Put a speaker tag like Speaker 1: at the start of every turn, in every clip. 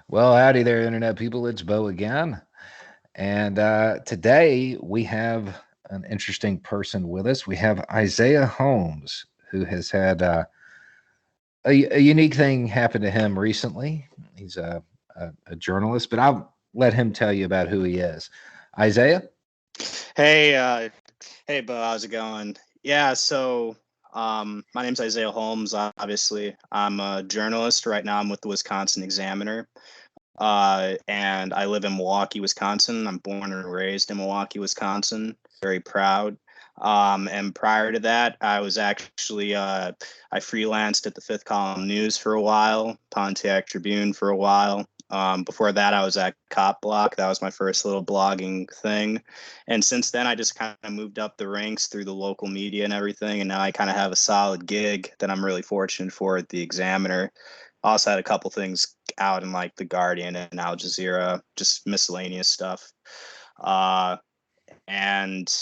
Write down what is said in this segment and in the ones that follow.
Speaker 1: Well, howdy there, Internet people. It's Bo again. And today we have an interesting person with us. We have Isiah Holmes, who has had a unique thing happen to him recently. He's a journalist, but I'll let him tell you about who he is. Isiah?
Speaker 2: Hey, hey, Bo, how's it going? Yeah, so my name's Isiah Holmes. Obviously, I'm a journalist right now. I'm with the Wisconsin Examiner, and I live in Milwaukee, Wisconsin. I'm born and raised in Milwaukee, Wisconsin. Very proud. And prior to that, I was actually I freelanced at the Fifth Column News for a while, Pontiac Tribune for a while. Before that, I was at Cop Block. That was my first little blogging thing. And since then, I just kind of moved up the ranks through the local media and everything. And now I kind of have a solid gig that I'm really fortunate for at the Examiner. Also had a couple things out in like the Guardian and Al Jazeera, just miscellaneous stuff. Uh, and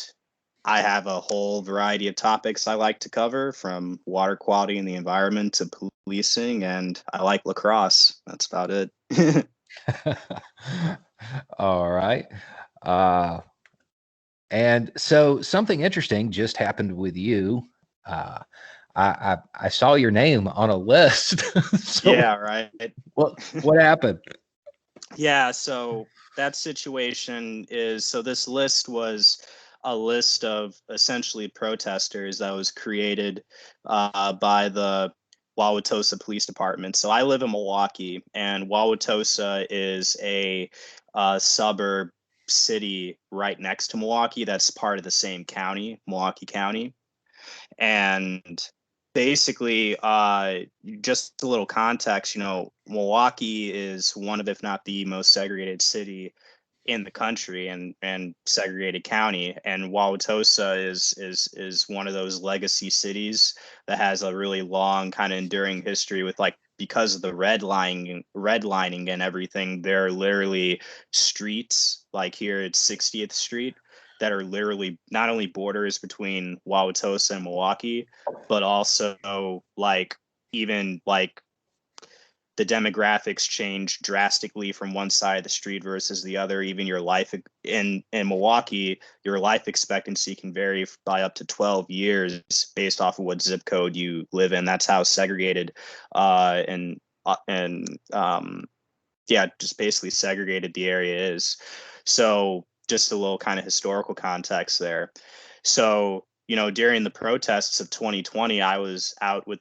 Speaker 2: I have a whole variety of topics I like to cover, from water quality and the environment to policing, and I like lacrosse. That's about it.
Speaker 1: All right. Uh, and so something interesting just happened with you. Uh, I saw your name on a list. So
Speaker 2: Yeah, right.
Speaker 1: what happened?
Speaker 2: Yeah, so that situation is, so this list was a list of essentially protesters that was created by the Wauwatosa Police Department. So I live in Milwaukee, and Wauwatosa is a suburb city right next to Milwaukee that's part of the same county, Milwaukee County. And basically, just a little context, Milwaukee is one of, if not the most segregated city in the country, and segregated county. And Wauwatosa is one of those legacy cities that has a really long kind of enduring history with, like, because of the redlining and everything. There are literally streets, like here it's 60th Street, that are literally not only borders between Wauwatosa and Milwaukee, but also, like, even like the demographics change drastically from one side of the street versus the other. Even your life in Milwaukee, your life expectancy can vary by up to 12 years based off of what zip code you live in. That's how segregated and yeah, just basically segregated the area is. So just a little kind of historical context there. So, during the protests of 2020, I was out with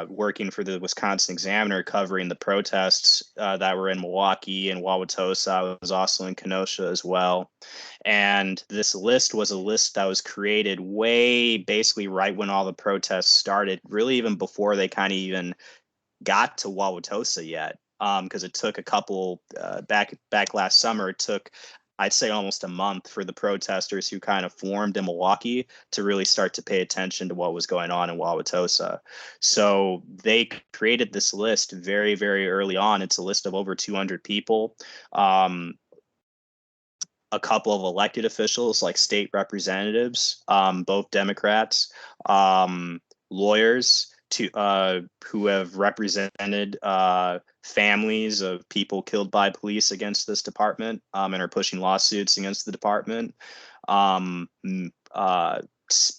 Speaker 2: working for the Wisconsin Examiner, covering the protests that were in Milwaukee and Wauwatosa. I was also in Kenosha as well. And this list was a list that was created way basically right when all the protests started, really even before they kind of even got to Wauwatosa yet. Because it took a couple back last summer. It took, I'd say, almost a month for the protesters who kind of formed in Milwaukee to really start to pay attention to what was going on in Wauwatosa. So they created this list very, very early on. It's a list of over 200 people. Um, a couple of elected officials, like state representatives, both Democrats, lawyers who have represented families of people killed by police against this department, and are pushing lawsuits against the department. Um, uh,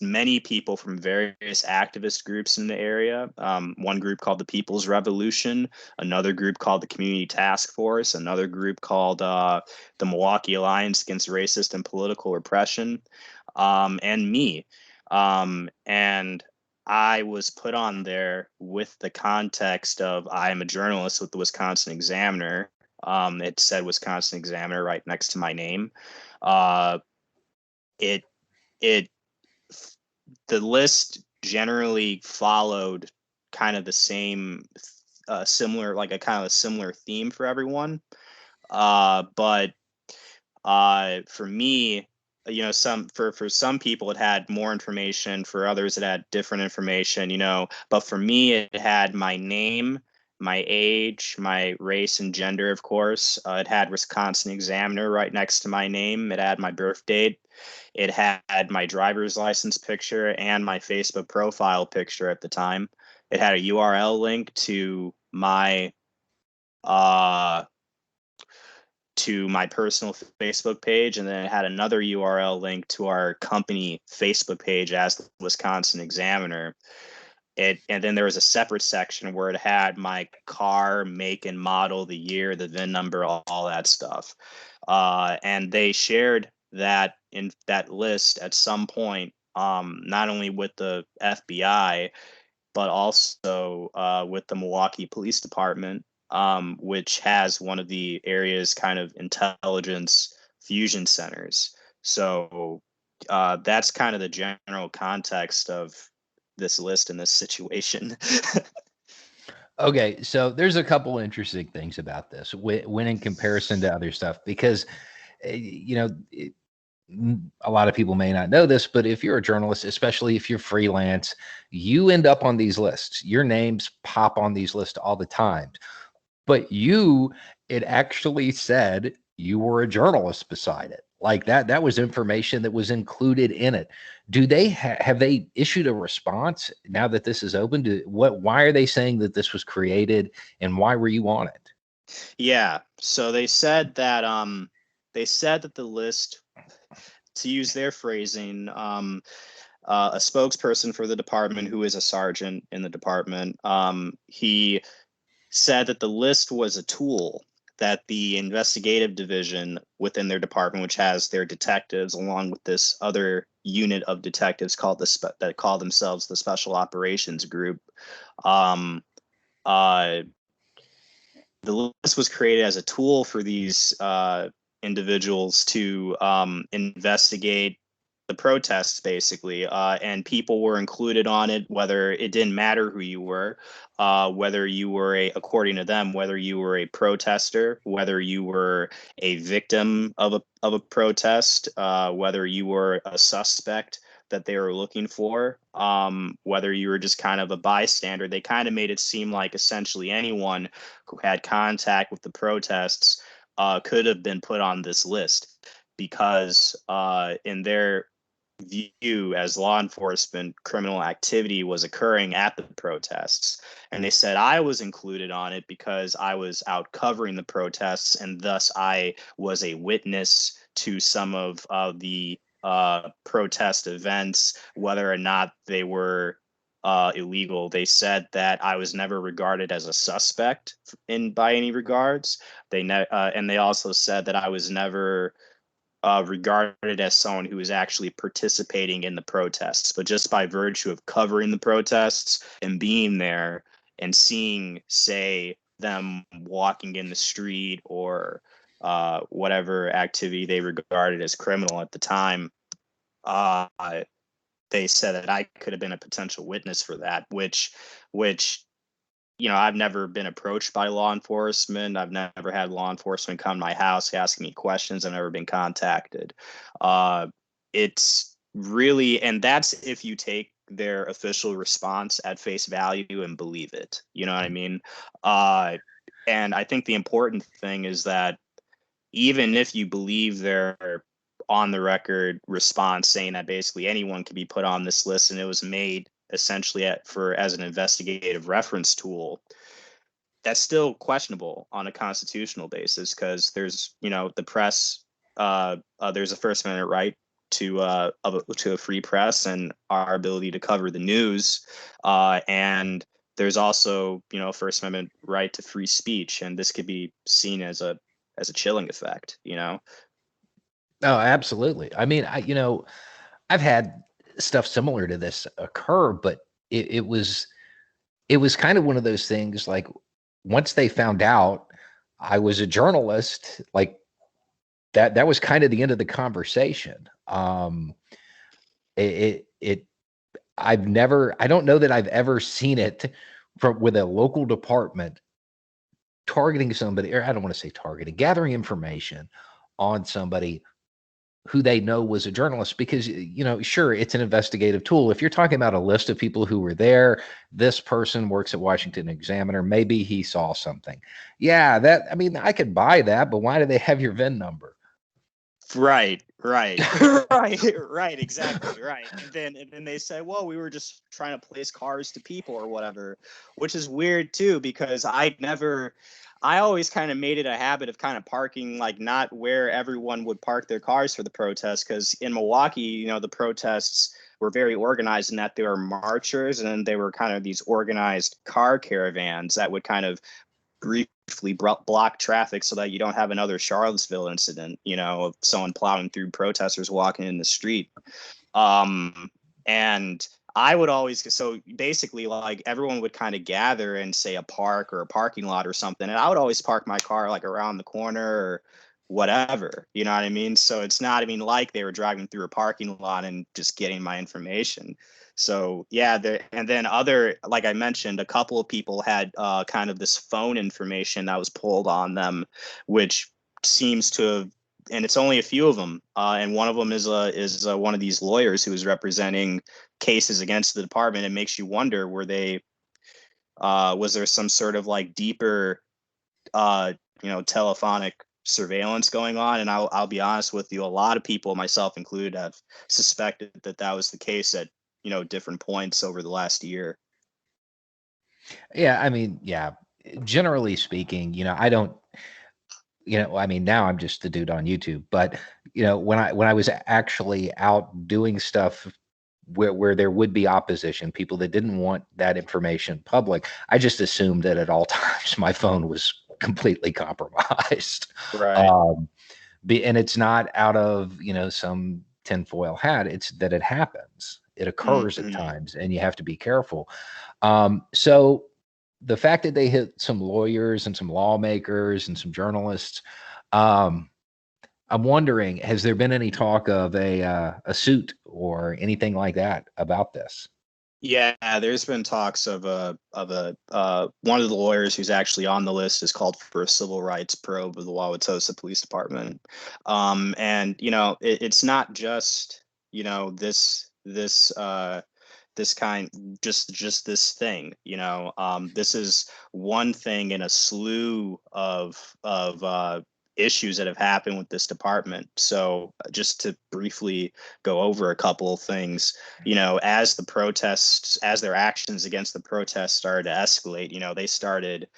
Speaker 2: Many people from various activist groups in the area. One group called the People's Revolution, another group called the Community Task Force, another group called the Milwaukee Alliance Against Racist and Political Repression, and me. And I was put on there with the context of, I am a journalist with the Wisconsin Examiner. It said Wisconsin Examiner right next to my name. Uh, it it the list generally followed kind of the same, similar, like a kind of a similar theme for everyone. But for me, for some people it had more information, for others it had different information, but for me it had my name, my age, my race and gender, of course. It had Wisconsin Examiner right next to my name. It had my birth date. It had my driver's license picture and my Facebook profile picture at the time. It had a URL link to my to my personal Facebook page, and then it had another URL link to our company Facebook page as the Wisconsin Examiner. And then there was a separate section where it had my car, make and model, the year, the VIN number, all that stuff. And they shared that in that list at some point, not only with the FBI, but also with the Milwaukee Police Department, which has one of the area's kind of intelligence fusion centers. So that's kind of the general context of this list and this situation.
Speaker 1: Okay, so there's a couple interesting things about this when in comparison to other stuff, because you know, a lot of people may not know this, but if you're a journalist, especially if you're freelance, you end up on these lists. Your names pop on these lists all the time. But it actually said you were a journalist beside it. Like that was information that was included in it. Do they have they issued a response now that this is open? Why are they saying that this was created, and why were you on it?
Speaker 2: Yeah. So they said that the list, to use their phrasing, a spokesperson for the department who is a sergeant in the department, he said that the list was a tool that the investigative division within their department, which has their detectives along with this other unit of detectives called that call themselves the Special Operations Group. Um, uh, the list was created as a tool for these individuals to investigate the protests, basically, and people were included on it, whether it didn't matter who you were, whether you were according to them, whether you were a protester, whether you were a victim of a protest, whether you were a suspect that they were looking for, whether you were just kind of a bystander. They kind of made it seem like essentially anyone who had contact with the protests could have been put on this list, because in their view as law enforcement, criminal activity was occurring at the protests. And they said I was included on it because I was out covering the protests, and thus I was a witness to some of the protest events, whether or not they were illegal. They said that I was never regarded as a suspect in by any regards. And they also said that I was never regarded as someone who was actually participating in the protests, but just by virtue of covering the protests and being there and seeing, say, them walking in the street or whatever activity they regarded as criminal at the time, uh, they said that I could have been a potential witness for that, which I've never been approached by law enforcement. I've never had law enforcement come to my house asking me questions. I've never been contacted. It's really, and that's if you take their official response at face value and believe it. You know what I mean? And I think the important thing is that even if you believe their on the record response saying that basically anyone can be put on this list and it was made essentially as an investigative reference tool, that's still questionable on a constitutional basis, because there's the press, there's a First Amendment right to to a free press and our ability to cover the news, and there's also First Amendment right to free speech, and this could be seen as a chilling effect.
Speaker 1: Oh, absolutely. I mean, I've had stuff similar to this occur, but it was kind of one of those things. Like, once they found out I was a journalist, like that was kind of the end of the conversation. It I don't know that I've ever seen it with a local department targeting somebody, or I don't want to say targeting, gathering information on somebody who they know was a journalist, because sure, it's an investigative tool. If you're talking about a list of people who were there, this person works at Washington Examiner, maybe he saw something. Yeah, I mean, I could buy that, but why do they have your VIN number?
Speaker 2: Right, right, right, exactly, right. And then they say, well, we were just trying to place cars to people or whatever, which is weird too, because I always kind of made it a habit of kind of parking like not where everyone would park their cars for the protests, because in Milwaukee, the protests were very organized in that there were marchers, and they were kind of these organized car caravans that would kind of briefly block traffic so that you don't have another Charlottesville incident, of someone plowing through protesters walking in the street. And I would always, so basically, like everyone would kind of gather in, say, a park or a parking lot or something. And I would always park my car like around the corner or whatever, you know what I mean? So it's not, I mean, like they were driving through a parking lot and just getting my information. So yeah, and then like I mentioned, a couple of people had kind of this phone information that was pulled on them, which seems to have, and it's only a few of them. And one of them is one of these lawyers who is representing cases against the department. It makes you wonder, was there some sort of like deeper, telephonic surveillance going on? And I'll be honest with you, a lot of people, myself included, have suspected that that was the case at, different points over the last year.
Speaker 1: Yeah, I mean, yeah. Generally speaking, I don't, I mean, now I'm just the dude on YouTube, but when I was actually out doing stuff where there would be opposition, people that didn't want that information public, I just assumed that at all times my phone was completely compromised.
Speaker 2: Right.
Speaker 1: Um, and it's not out of, some tinfoil hat. It's that it happens. It occurs at
Speaker 2: Mm-hmm.
Speaker 1: times, and you have to be careful. So the fact that they hit some lawyers and some lawmakers and some journalists, um, I'm wondering, has there been any talk of a suit or anything like that about this?
Speaker 2: Yeah, there's been talks of one of the lawyers who's actually on the list is called for a civil rights probe of the Wauwatosa Police Department. And it's not just, this kind, just this thing, this is one thing in a slew of issues that have happened with this department. So just to briefly go over a couple of things, as their actions against the protests started to escalate, they started,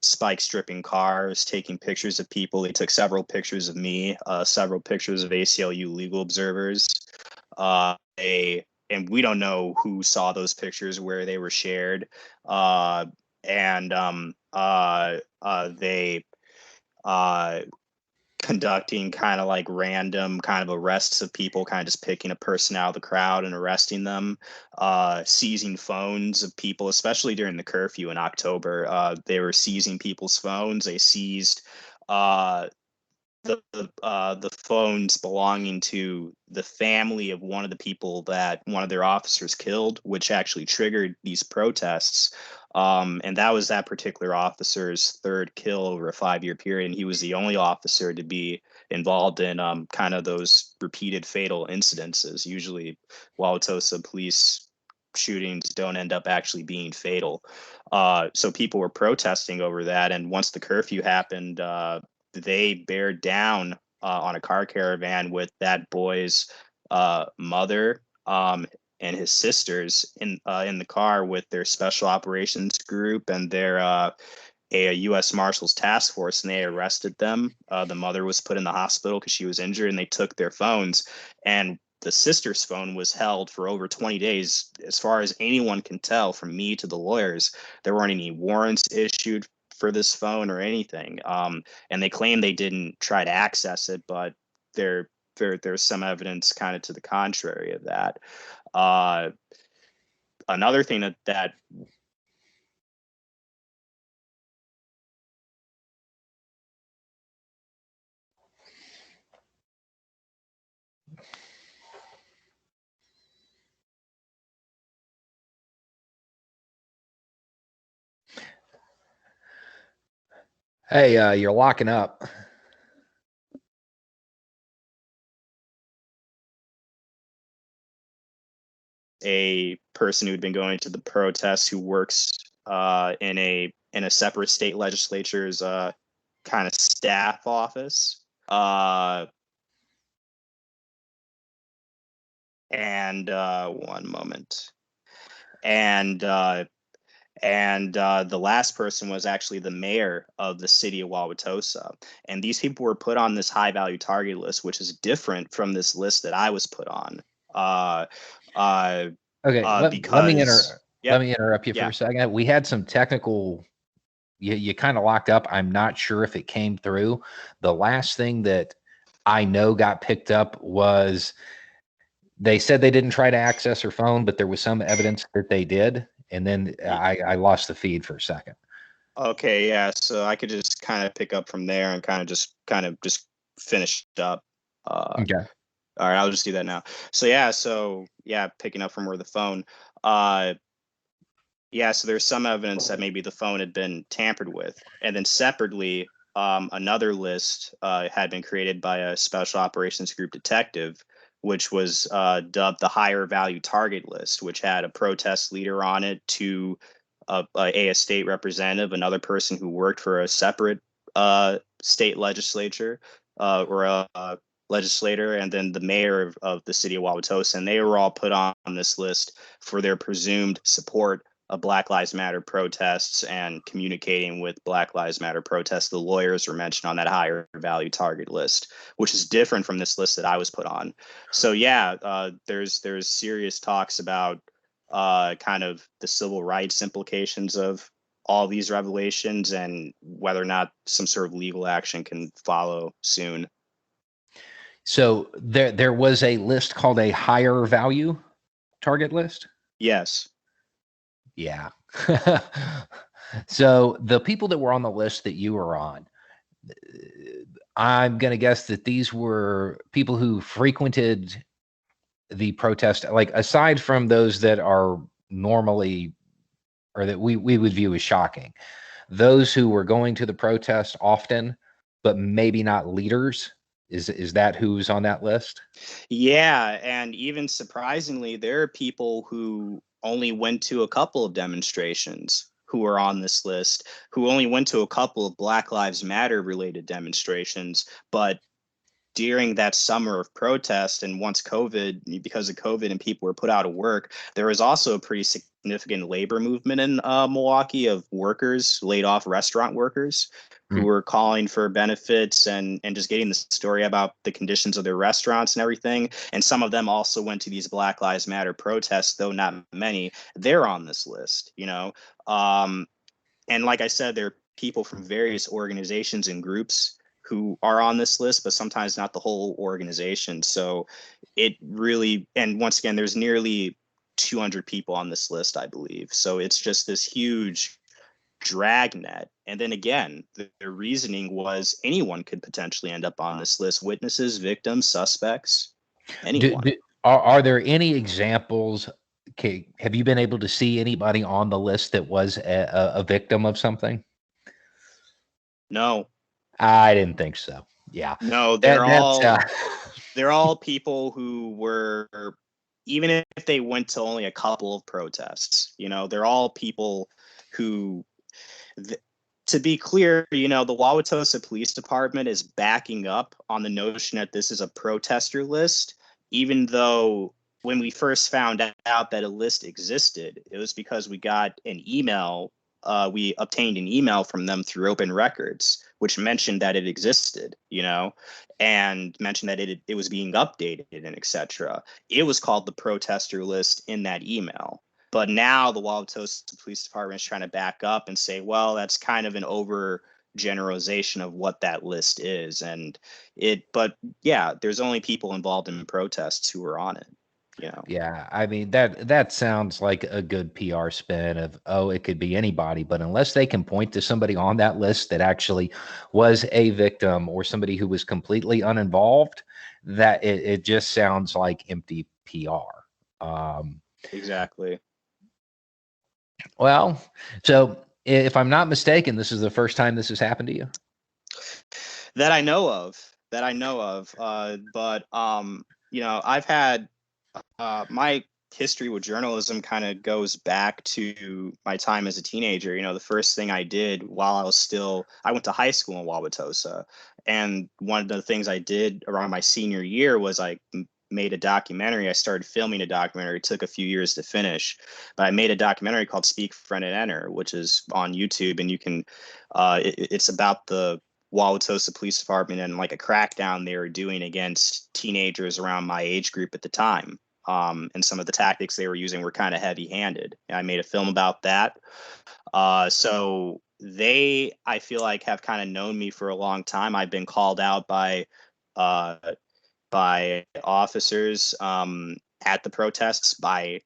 Speaker 2: spike stripping cars, taking pictures of people. They took several pictures of me, several pictures of ACLU legal observers. And we don't know who saw those pictures, where they were shared. And they uh, conducting kind of like random kind of arrests of people, kind of just picking a person out of the crowd and arresting them, seizing phones of people, especially during the curfew in October. They were seizing people's phones. They seized uh, the phones belonging to the family of one of the people that one of their officers killed, which actually triggered these protests. And that was that particular officer's third kill over a 5-year period. And he was the only officer to be involved in kind of those repeated fatal incidences. Usually, Wauwatosa police shootings don't end up actually being fatal. So people were protesting over that. And once the curfew happened, they bared down on a car caravan with that boy's mother, and his sisters in the car with their special operations group and their a U.S. Marshals task force, and they arrested them. The mother was put in the hospital because she was injured, and they took their phones. And the sister's phone was held for over 20 days. As far as anyone can tell, from me to the lawyers, there weren't any warrants issued for this phone or anything. And they claim they didn't try to access it, but there's some evidence kind of to the contrary of that. Uh, Another thing that
Speaker 1: Hey, you're locking up.
Speaker 2: a person who'd been going to the protests who works in a separate state legislature's kind of staff office. and one moment. And the last person was actually the mayor of the city of Wauwatosa. And these people were put on this high value target list, which is different from this list that I was put on. Uh, uh,
Speaker 1: Okay,
Speaker 2: because,
Speaker 1: let
Speaker 2: yep,
Speaker 1: me interrupt you for
Speaker 2: yeah.
Speaker 1: a second. We had some technical. You kind of locked up. I'm not sure if it came through. The last thing that I know got picked up was they said they didn't try to access her phone, but there was some evidence that they did. And then I lost the feed for a second.
Speaker 2: Okay, yeah. So I could just kind of pick up from there and kind of just finish up.
Speaker 1: Okay.
Speaker 2: All right, I'll just do that now. So picking up from where the phone. Uh, yeah, so there's some evidence that maybe the phone had been tampered with, and then separately, another list had been created by a special operations group detective, which was dubbed the higher value target list, which had a protest leader on it, to a state representative, another person who worked for a separate state legislature or a legislator, and then the mayor of the city of Wauwatosa, and they were all put on this list for their presumed support of Black Lives Matter protests and communicating with Black Lives Matter protests. The lawyers were mentioned on that higher value target list, which is different from this list that I was put on. So yeah, there's serious talks about kind of the civil rights implications of all these revelations and whether or not some sort of legal action can follow soon.
Speaker 1: So there was a list called a higher value target list.
Speaker 2: Yes.
Speaker 1: Yeah. So the people that were on the list that you were on, I'm going to guess that these were people who frequented the protest, like aside from those that are normally or that we would view as shocking, those who were going to the protest often, but maybe not leaders. Is that who's on that list?
Speaker 2: Yeah, and even surprisingly, there are people who only went to a couple of demonstrations who are on this list, who only went to a couple of Black Lives Matter related demonstrations, but during that summer of protest and once COVID, because of COVID and people were put out of work, there was also a pretty significant labor movement in Milwaukee of workers, laid off restaurant workers who
Speaker 1: Mm.
Speaker 2: were calling for benefits and just getting the story about the conditions of their restaurants and everything. And some of them also went to these Black Lives Matter protests, though not many. They're on this list, you know. Um, and like I said, there are people from various organizations and groups who are on this list, but sometimes not the whole organization. So it really, and once again, there's nearly 200 people on this list, I believe. So it's just this huge dragnet. And then again, the reasoning was anyone could potentially end up on this list: witnesses, victims, suspects,
Speaker 1: Do,
Speaker 2: anyone.
Speaker 1: do, are there any examples? Okay, have you been able to see anybody on the list that was a victim of something?
Speaker 2: No,
Speaker 1: I didn't think so. Yeah,
Speaker 2: no,
Speaker 1: that's
Speaker 2: they're all people who were, even if they went to only a couple of protests, they're all people who, th- to be clear, the Wauwatosa Police Department is backing up on the notion that this is a protester list, even though when we first found out that a list existed, it was because we obtained an email from them through open records, which mentioned that it existed, and mentioned that it was being updated and etc. It was called the protester list in that email. But now the Wauwatosa Police Department is trying to back up and say, well, that's kind of an over generalization of what that list is. But yeah, there's only people involved in protests who are on it.
Speaker 1: yeah. I mean that sounds like a good PR spin of, oh, it could be anybody, but unless they can point to somebody on that list that actually was a victim or somebody who was completely uninvolved, that it just sounds like empty PR.
Speaker 2: Exactly.
Speaker 1: Well, so if I'm not mistaken, this is the first time this has happened to you.
Speaker 2: That I know of. But I've had my history with journalism kind of goes back to my time as a teenager. The first thing I did while I went to high school in Wauwatosa. And one of the things I did around my senior year was I made a documentary. I started filming a documentary. It took a few years to finish, but I made a documentary called Speak, Friend, and Enter, which is on YouTube, and you can. It's about the Wauwatosa Police Department and like a crackdown they were doing against teenagers around my age group at the time. And some of the tactics they were using were kind of heavy-handed. And I made a film about that. So I feel like, have kind of known me for a long time. I've been called out uh, by officers at the protests by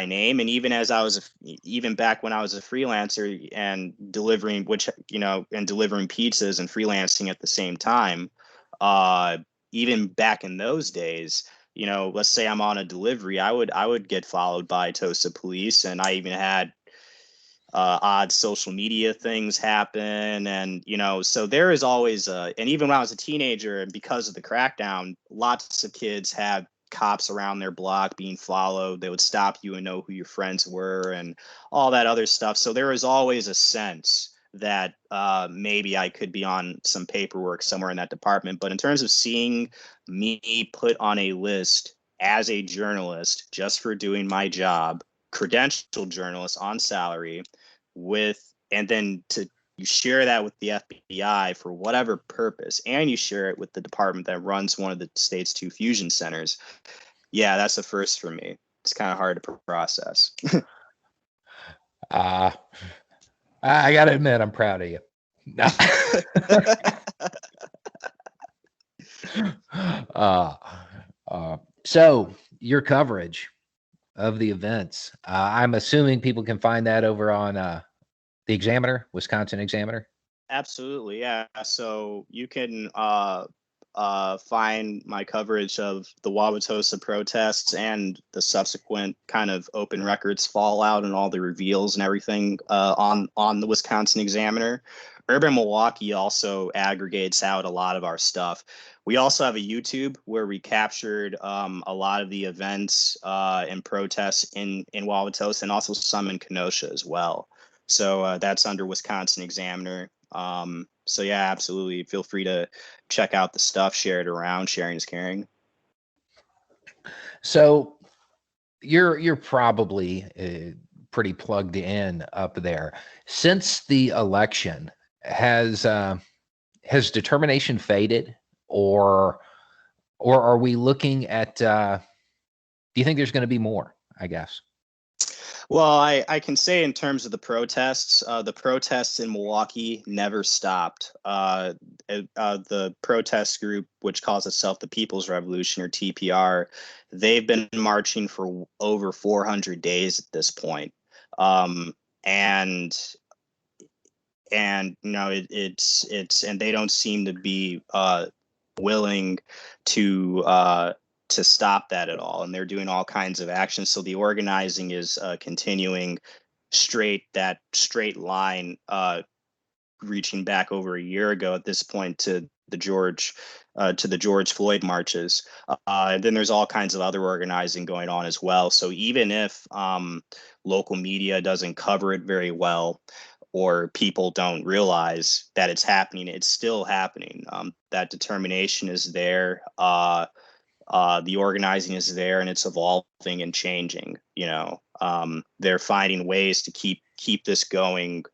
Speaker 2: name, and even as I was even back when I was a freelancer and delivering pizzas and freelancing at the same time. uh Even back in those days, let's say I'm on a delivery, I would get followed by Tosa police, and I even had odd social media things happen. And, so there is always and even when I was a teenager, and because of the crackdown, lots of kids had cops around their block being followed. They would stop you and know who your friends were and all that other stuff. So there was always a sense that maybe I could be on some paperwork somewhere in that department. But in terms of seeing me put on a list as a journalist just for doing my job, credentialed journalist on salary, and then to you share that with the FBI for whatever purpose, and you share it with the department that runs one of the state's two fusion centers. Yeah, that's a first for me. It's kind of hard to process.
Speaker 1: Uh, I got to admit, I'm proud of you. No. uh, so your coverage of the events, I'm assuming people can find that over on the Examiner, Wisconsin Examiner.
Speaker 2: Absolutely, yeah. So you can find my coverage of the Wauwatosa protests and the subsequent kind of open records fallout and all the reveals and everything on the Wisconsin Examiner. Urban Milwaukee also aggregates out a lot of our stuff. We also have a YouTube where we captured a lot of the events and protests in Wauwatosa, and also some in Kenosha as well. So that's under Wisconsin Examiner. So yeah, absolutely. Feel free to check out the stuff, share it around. Sharing is caring.
Speaker 1: So you're probably pretty plugged in up there. Since the election, has determination faded, or are we looking at? Do you think there's going to be more? I guess.
Speaker 2: Well, I can say in terms of the protests in Milwaukee never stopped. The protest group, which calls itself the People's Revolution, or TPR, they've been marching for over 400 days at this point. Um, and and they don't seem to be willing to stop that at all, and they're doing all kinds of actions. So the organizing is continuing that straight line, reaching back over a year ago at this point to the George Floyd marches. And then there's all kinds of other organizing going on as well. So even if local media doesn't cover it very well, or people don't realize that it's happening, it's still happening. That determination is there. The organizing is there, and it's evolving and changing. They're finding ways to keep this going.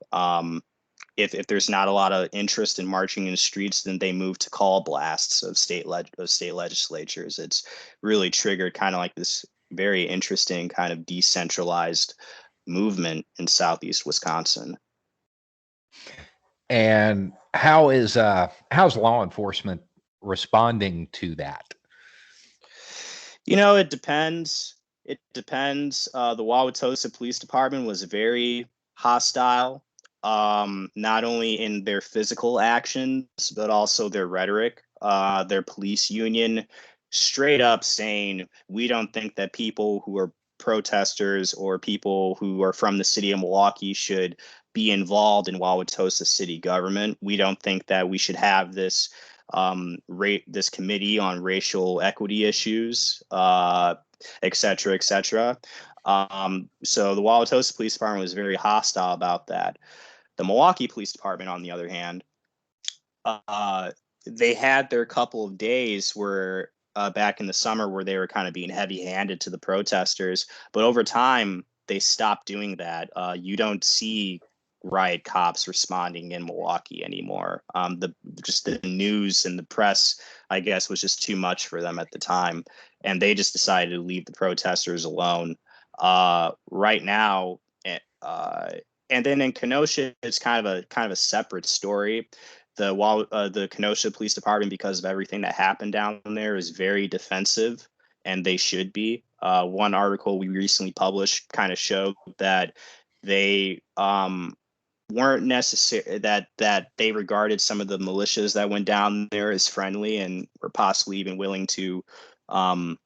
Speaker 2: If there's not a lot of interest in marching in the streets, then they move to call blasts of state legislatures. It's really triggered kind of like this very interesting kind of decentralized movement in southeast Wisconsin.
Speaker 1: And how's law enforcement responding to that?
Speaker 2: It depends. It depends. The Wauwatosa Police Department was very hostile, not only in their physical actions, but also their rhetoric. Their police union straight up saying, we don't think that people who are protesters or people who are from the city of Milwaukee should be involved in Wauwatosa city government. We don't think that we should have this committee on racial equity issues, et cetera, et cetera. So the Wauwatosa Police Department was very hostile about that. The Milwaukee Police Department, on the other hand, they had their couple of days where back in the summer where they were kind of being heavy-handed to the protesters. But over time, they stopped doing that. You don't see riot cops responding in Milwaukee anymore. The news and the press, I guess, was just too much for them at the time, and they just decided to leave the protesters alone. Right now, and then in Kenosha, it's kind of a separate story. The Kenosha Police Department, because of everything that happened down there, is very defensive, and they should be. One article we recently published kind of showed that they weren't necessary, that they regarded some of the militias that went down there as friendly and were possibly even willing to, um,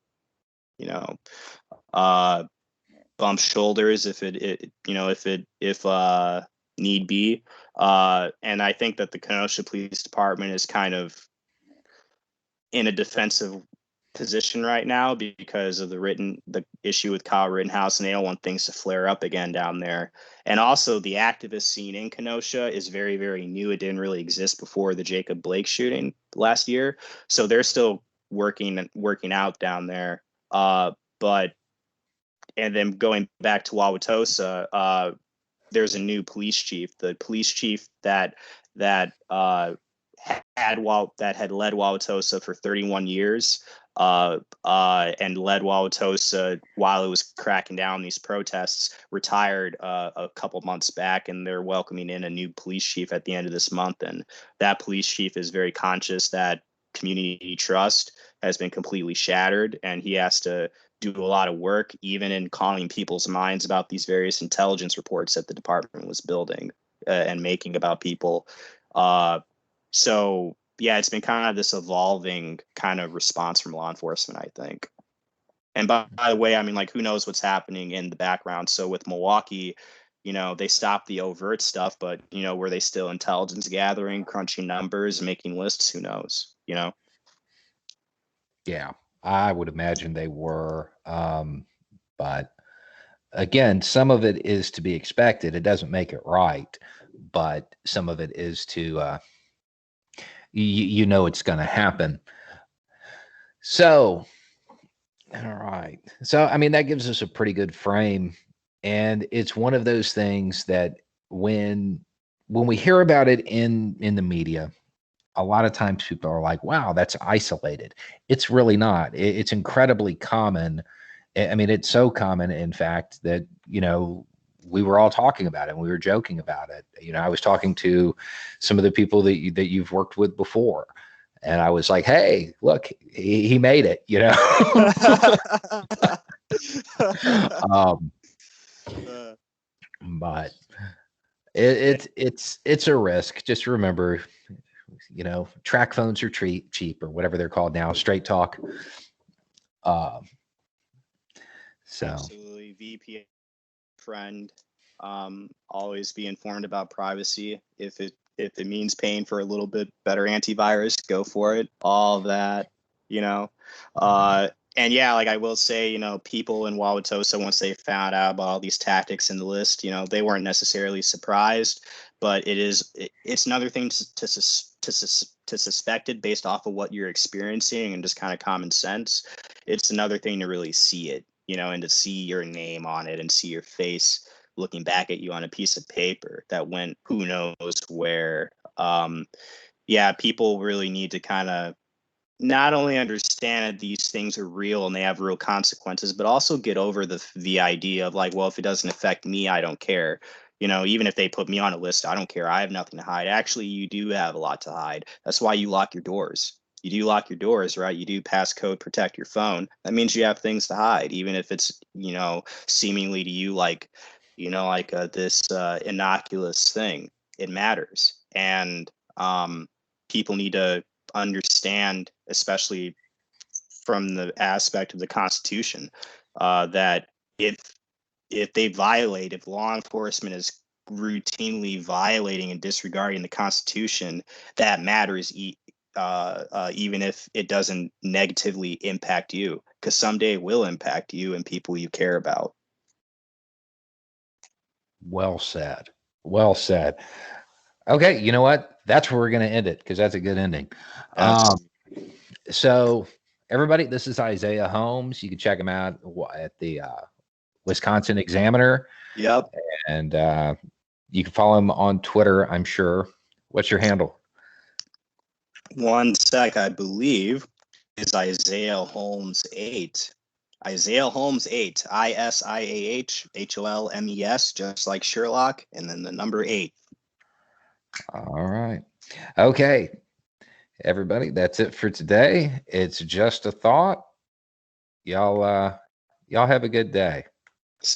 Speaker 2: you know, uh, bump shoulders if need be. And I think that the Kenosha Police Department is kind of in a defensive position right now because of the issue with Kyle Rittenhouse, and they don't want things to flare up again down there. And also, the activist scene in Kenosha is very, very new. It didn't really exist before the Jacob Blake shooting last year, so they're still working out down there. But and then going back to Wauwatosa, there's a new police chief. The police chief that had led Wauwatosa for 31 years, and led Wauwatosa while it was cracking down these protests, retired a couple months back, and they're welcoming in a new police chief at the end of this month. And that police chief is very conscious that community trust has been completely shattered, and he has to do a lot of work, even in calming people's minds about these various intelligence reports that the department was building and making about people. So yeah, it's been kind of this evolving kind of response from law enforcement, I think. And by the way, I mean, like, who knows what's happening in the background? So with Milwaukee, they stopped the overt stuff, but were they still intelligence gathering, crunching numbers, making lists? Who knows?
Speaker 1: Yeah, I would imagine they were. But again, some of it is to be expected. It doesn't make it right, but some of it is to, it's going to happen. So, all right. So, I mean, that gives us a pretty good frame. And it's one of those things that when we hear about it in the media, a lot of times people are like, wow, that's isolated. It's really not. It's incredibly common. I mean, it's so common, in fact, that, we were all talking about it and we were joking about it. I was talking to some of the people that you've worked with before. And I was like, hey, look, he made it, um, but it's a risk. Just remember, track phones are cheap or whatever they're called now, straight talk. Um, so
Speaker 2: Absolutely. VPN friend. Always be informed about privacy. If it means paying for a little bit better antivirus, go for it. All of that, you know. And yeah, like I will say, people in Wauwatosa, once they found out about all these tactics in the list, they weren't necessarily surprised. But it's another thing to suspect it based off of what you're experiencing and just kind of common sense. It's another thing to really see it, and to see your name on it and see your face looking back at you on a piece of paper that went who knows where. Yeah, people really need to kind of not only understand that these things are real and they have real consequences, but also get over the idea of like, well, if it doesn't affect me, I don't care. Even if they put me on a list, I don't care. I have nothing to hide. Actually, you do have a lot to hide. That's why you lock your doors. You do lock your doors, right? You do passcode protect your phone. That means you have things to hide, even if it's, seemingly to you like, this innocuous thing. It matters. And people need to understand, especially from the aspect of the Constitution, that if law enforcement is routinely violating and disregarding the Constitution, that matters. Even if it doesn't negatively impact you, because someday it will impact you and people you care about.
Speaker 1: well said. Well said. Okay, you know what? That's where we're going to end it because that's a good ending.
Speaker 2: Absolutely.
Speaker 1: So everybody, this is Isiah Holmes. You can check him out at the Wisconsin Examiner.
Speaker 2: Yep.
Speaker 1: And you can follow him on Twitter, I'm sure. What's your handle?
Speaker 2: One sec, I believe is Isiah Holmes 8. Isiah Holmes 8. ISIAH HOLMES, just like Sherlock, and then the number 8.
Speaker 1: All right. Okay. Everybody, that's it for today. It's just a thought. Y'all have a good day.